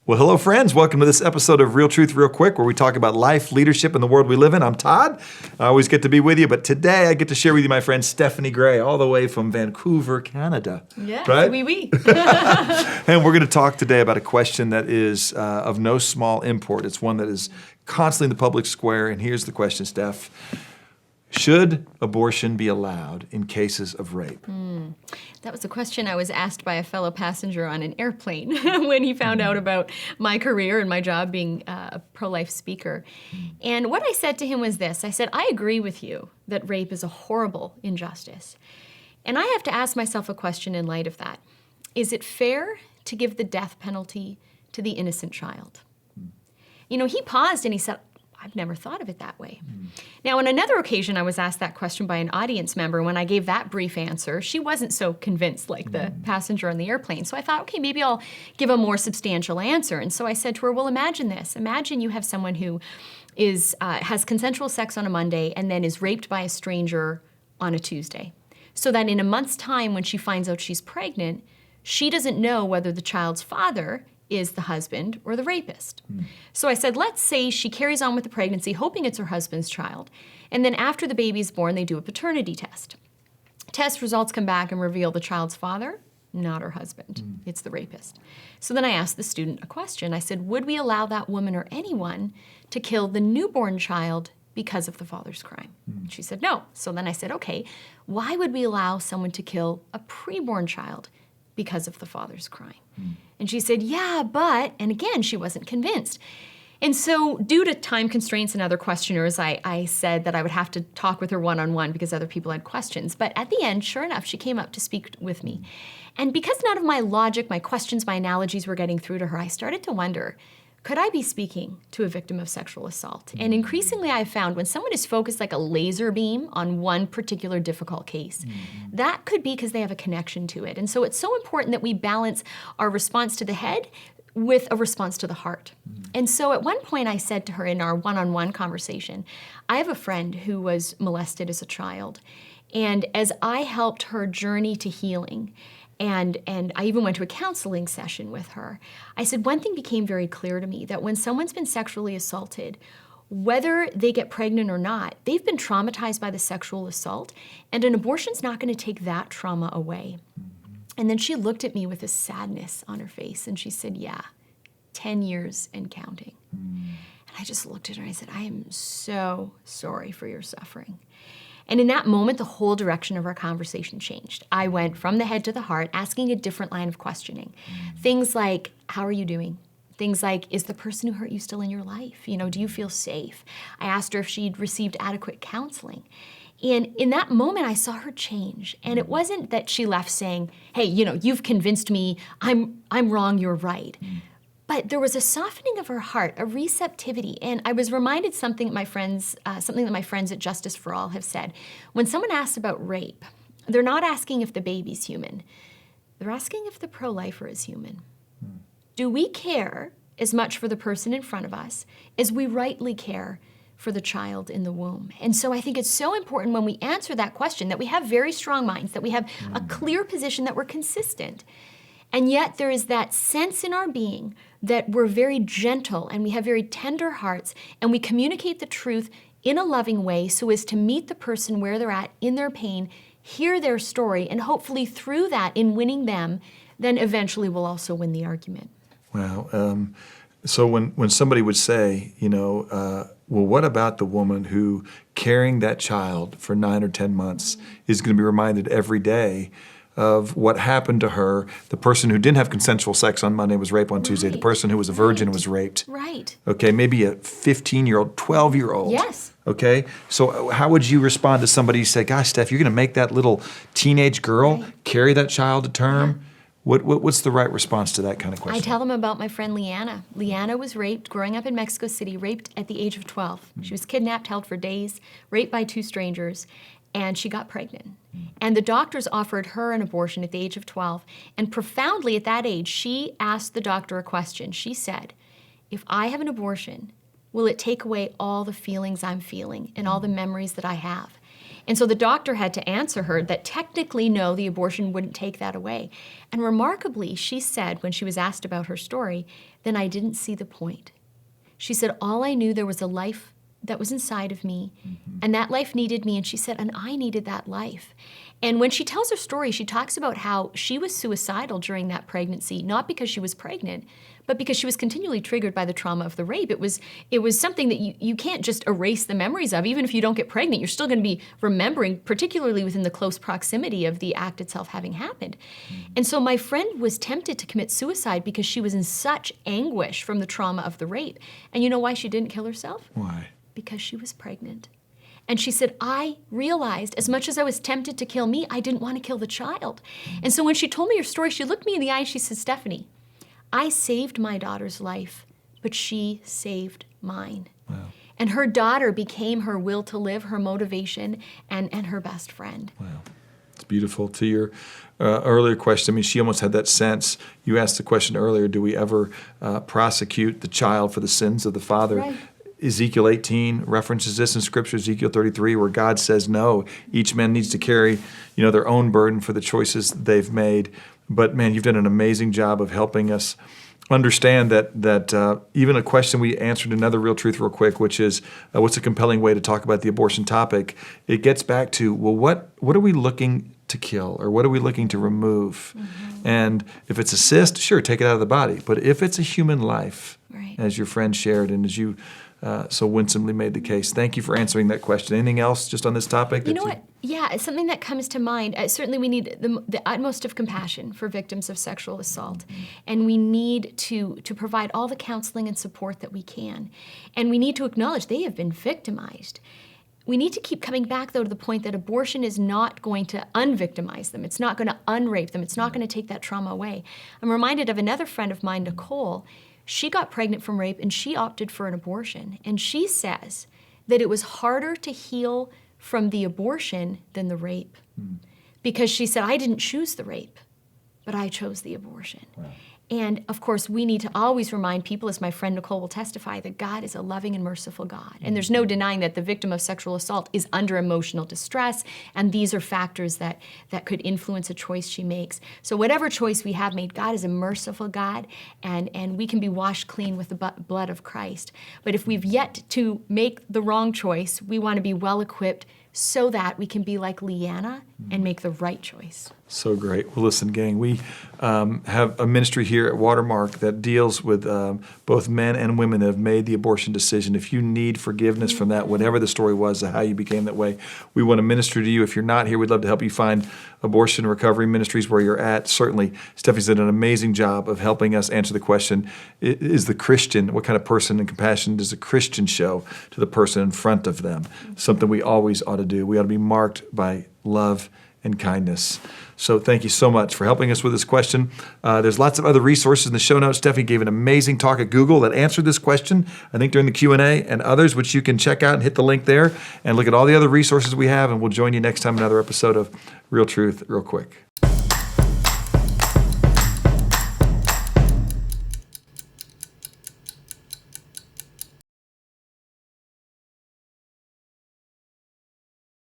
Well, hello, friends. Welcome to this episode of Real Truth Real Quick, where we talk about life, leadership, and the world we live in. I'm Todd. I always get to be with you, but today I get to share with you my friend Stephanie Gray, all the way from Vancouver, Canada. Yeah, right? oui. And we're going to talk today about a question that is of no small import. It's one that is constantly in the public square, and here's the question, Steph. Should abortion be allowed in cases of rape? That was a question I was asked by a fellow passenger on an airplane when he found out about my career and my job being a pro-life speaker. And what I said to him was this. I said, I agree with you that rape is a horrible injustice. And I have to ask myself a question in light of that. Is it fair to give the death penalty to the innocent child? You know, he paused and he said, I've never thought of it that way. Now, on another occasion, I was asked that question by an audience member. When I gave that brief answer, she wasn't so convinced like the passenger on the airplane. So I thought, okay, maybe I'll give a more substantial answer. And so I said to her, well, imagine this. Imagine you have someone who has consensual sex on a Monday and then is raped by a stranger on a Tuesday. So that in a month's time, when she finds out she's pregnant, she doesn't know whether the child's father is the husband or the rapist. So I said, let's say she carries on with the pregnancy, hoping it's her husband's child. And then after the baby's born, they do a paternity test. Test results come back and reveal the child's father, not her husband. It's the rapist. So then I asked the student a question. I said, would we allow that woman or anyone to kill the newborn child because of the father's crime? She said, no. So then I said, okay, why would we allow someone to kill a preborn child because of the father's crime? And she said, yeah, but, and again, she wasn't convinced. And so due to time constraints and other questioners, I said that I would have to talk with her one-on-one because other people had questions. But at the end, sure enough, she came up to speak with me. And because none of my logic, my questions, my analogies were getting through to her, I started to wonder, could I be speaking to a victim of sexual assault? And increasingly I've found when someone is focused like a laser beam on one particular difficult case, that could be because they have a connection to it. And so it's so important that we balance our response to the head with a response to the heart. And so at one point I said to her in our one-on-one conversation, I have a friend who was molested as a child. And as I helped her journey to healing, and I even went to a counseling session with her, I said one thing became very clear to me, that when someone's been sexually assaulted, whether they get pregnant or not, they've been traumatized by the sexual assault, and an abortion's not going to take that trauma away. And then she looked at me with a sadness on her face, and she said, yeah, 10 years and counting. And I just looked at her and I said, I am so sorry for your suffering. And in that moment, the whole direction of our conversation changed. I went from the head to the heart, asking a different line of questioning. Things like, how are you doing? Things like, is the person who hurt you still in your life? You know, do you feel safe? I asked her if she'd received adequate counseling. And in that moment, I saw her change. And it wasn't that she left saying, hey, you know, you've convinced me, I'm wrong, you're right. But there was a softening of her heart, a receptivity. And I was reminded something that my friends at Justice for All have said. When someone asks about rape, they're not asking if the baby's human. They're asking if the pro-lifer is human. Do we care as much for the person in front of us as we rightly care for the child in the womb? And so I think it's so important when we answer that question that we have very strong minds, that we have a clear position, that we're consistent. And yet there is that sense in our being that we're very gentle and we have very tender hearts and we communicate the truth in a loving way so as to meet the person where they're at in their pain, hear their story, and hopefully through that, in winning them, then eventually we'll also win the argument. Wow. So when somebody would say, you know, well, what about the woman who carrying that child for 9 or 10 months is going to be reminded every day of what happened to her? The person who didn't have consensual sex on Monday was raped on Tuesday. The person who was a virgin was raped. Right. Okay, maybe a 15-year-old, 12-year-old. Yes. Okay, so how would you respond to somebody who said, gosh, Steph, you're going to make that little teenage girl carry that child to term? What's the right response to that kind of question? I tell them about my friend Leanna. Leanna was raped growing up in Mexico City, raped at the age of 12. She was kidnapped, held for days, raped by 2 strangers, and she got pregnant. And the doctors offered her an abortion at the age of 12. And profoundly at that age, she asked the doctor a question. She said, if I have an abortion, will it take away all the feelings I'm feeling and all the memories that I have? And so the doctor had to answer her that technically, no, the abortion wouldn't take that away. And remarkably, she said, when she was asked about her story, then I didn't see the point. She said, all I knew, there was a life that was inside of me, and that life needed me, and she said, and I needed that life. And when she tells her story, she talks about how she was suicidal during that pregnancy, not because she was pregnant, but because she was continually triggered by the trauma of the rape. It was something that you can't just erase the memories of. Even if you don't get pregnant, you're still going to be remembering, particularly within the close proximity of the act itself having happened. And so my friend was tempted to commit suicide because she was in such anguish from the trauma of the rape. And you know why she didn't kill herself? Why? Because she was pregnant. And she said, I realized as much as I was tempted to kill me, I didn't want to kill the child. And so when she told me her story, she looked me in the eye and she said, Stephanie, I saved my daughter's life, but she saved mine. Wow. And her daughter became her will to live, her motivation, and her best friend. Wow. It's beautiful. To your earlier question, I mean, she almost had that sense. You asked the question earlier, do we ever prosecute the child for the sins of the father? Right. Ezekiel 18 references this in Scripture, Ezekiel 33, where God says, no, each man needs to carry, their own burden for the choices they've made. But man, you've done an amazing job of helping us understand that even a question we answered, another real truth real quick, which is what's a compelling way to talk about the abortion topic? It gets back to, well, what are we looking to kill, or what are we looking to remove? And if it's a cyst, sure, take it out of the body. But if it's a human life, Right. as your friend shared and as you so winsomely made the case. Thank you for answering that question. Anything else just on this topic? You know what? Yeah, it's something that comes to mind. Certainly we need the utmost of compassion for victims of sexual assault. And we need to provide all the counseling and support that we can. And we need to acknowledge they have been victimized. We need to keep coming back, though, to the point that abortion is not going to unvictimize them. It's not going to unrape them. It's not going to take that trauma away. I'm reminded of another friend of mine, Nicole. She got pregnant from rape, and she opted for an abortion. And she says that it was harder to heal from the abortion than the rape. Because she said, I didn't choose the rape, but I chose the abortion. Wow. And of course, we need to always remind people, as my friend Nicole will testify, that God is a loving and merciful God. And there's no denying that the victim of sexual assault is under emotional distress, and these are factors that could influence a choice she makes. So whatever choice we have made, God is a merciful God, and we can be washed clean with the blood of Christ. But if we've yet to make the wrong choice, we want to be well equipped so that we can be like Leanna and make the right choice. So great. Well, listen, gang, we have a ministry here at Watermark that deals with both men and women that have made the abortion decision. If you need forgiveness from that, whatever the story was of how you became that way, we want to minister to you. If you're not here, we'd love to help you find abortion recovery ministries where you're at. Certainly, Stephanie's done an amazing job of helping us answer the question, is the Christian, what kind of person and compassion does a Christian show to the person in front of them? Something we always ought to do. We ought to be marked by love and kindness. So thank you so much for helping us with this question. There's lots of other resources in the show notes. Stephanie gave an amazing talk at Google that answered this question, I think during the Q&A, and others, which you can check out and hit the link there and look at all the other resources we have, and we'll join you next time in another episode of Real Truth, Real Quick.